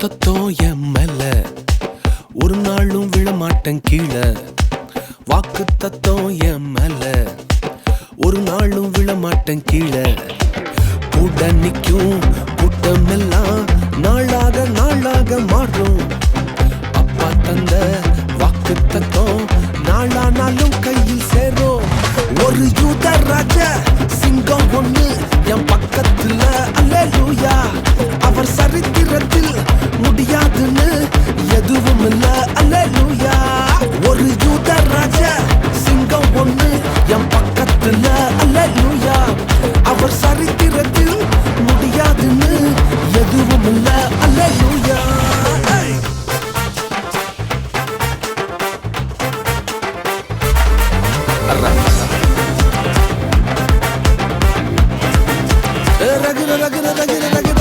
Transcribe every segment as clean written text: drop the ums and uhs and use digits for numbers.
தத்தம் என் மேல ஒரு நாளும் விழமாட்டேன் கீழே. வாக்கு தத்தம் என் மேல ஒரு நாளும் விழமாட்டேன் கீழே. கூட நிக்கும் கூட்டமெல்லாம் நாளாக நாளாக மாறும். அப்பா தந்த வாக்கு தத்தம் நாளானாலும் கையில் சேரும். ஒரு யூத ராஜ சிங்கம் ஒண்ணு என் பக்கத்துல, அல்லேலூயா. அவர் சரித்திரத்தில் முடியாதுன்னு எதுவும் இல்ல, அல்லேலூயா. ஒரு யூத ராஜ சிங்கம் ஒண்ணு என் பக்கத்துல, அல்லேலூயா. அவர் சரித்திரத்தில் முடியாதுன்னு எதுவும் இல்ல, அல்லேலூயா. ரகுர ரகுர ரகுர ரகுர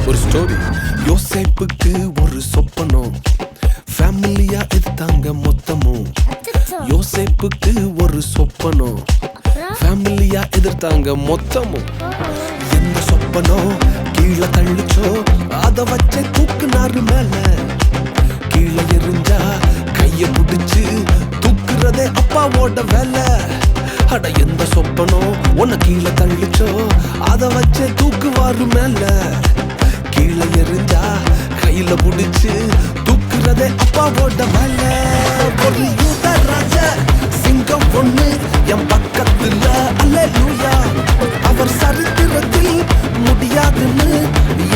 ஒரு ஸ்டோரி. யோசேப்புக்கு ஒரு சொப்பனம், ஃபேமிலியா எடுத்தாங்க மொத்தமும். யோசேப்புக்கு ஒரு சொப்பனம், ஃபேமிலியா எதிர்த்தாங்க மொத்தமும். எந்த சொப்பனம் கீழே தள்ளிச்சோ அத வச்சே தூக்குனாரு மேல. கீழே எரிஞ்சா கைய பிடிச்சு தூக்குறதே அப்பாவோட வேலை. அட எந்த சொப்பனம் உன்னை கீழே தள்ளிச்சோ அத வச்சே தூக்குவாரு மேல. கீழே எரிஞ்சா கையில பிடிச்சு தூக்குறதே அப்பாவோட வேலை. ஒரு யூத ராஜ சிங்கம் ஒண்ணு என் பக்கத்துல, அல்லேலூயா. அவர் சரித்திரத்தில் முடியாதுன்னு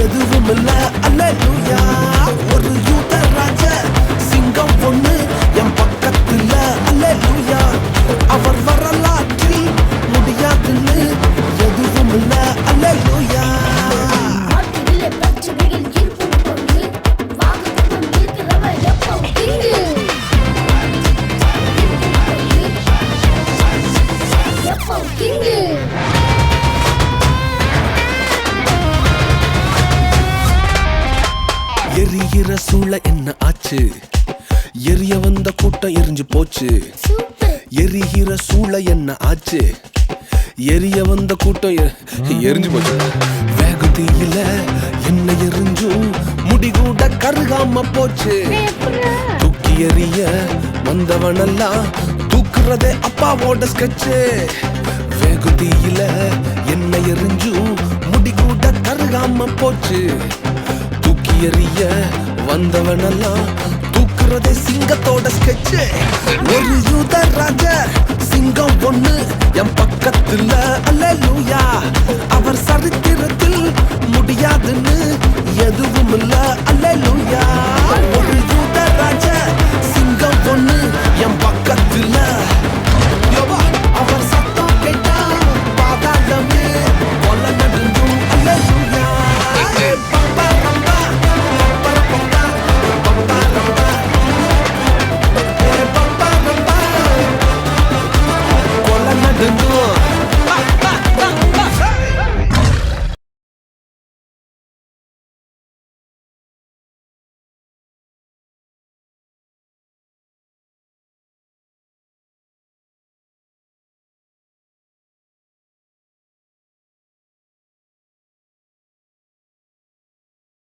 எதுவும் இல்ல, அல்லேலூயா. ஒரு யூத ராஜ சிங்கம் ஒண்ணு என் பக்கத்துல, அல்லேலூயா. அவர் வரலாற்றில் முடியாதுன்னு எதுவும் இல்ல, அல்லேலூயா. எரிகிற சூழ என்ன ஆச்சு? எரிய வந்த கூட்டம் எரிஞ்சு போச்சு. எரிகிற சூழ என்ன ஆச்சு? எரிய வந்த கூட்டம் எரிஞ்சு போச்சு. வேகத்தில என்ன எரிஞ்சும் முடிகூட கருகாம போச்சு. தூக்கி எறிய வந்தவனெல்லாம் தூக்குறதே அப்பாவோட ஸ்கெட்சு. வேகத்தில என்ன எரிஞ்சும் முடிகூட கருகாம போச்சு. தூக்கி எறிய வந்தவனெல்லாம் தூக்குறதே சிங்கத்தோட ஸ்கெட்சு. ஒரு யூத ராஜ சிங்கம் ஒண்ணு என் பக்கத்துல, அல்லேலூயா. அவர் சரித்திரத்தில் முடியாதுன்னு எதுவும் இல்ல, அல்லேலூயா.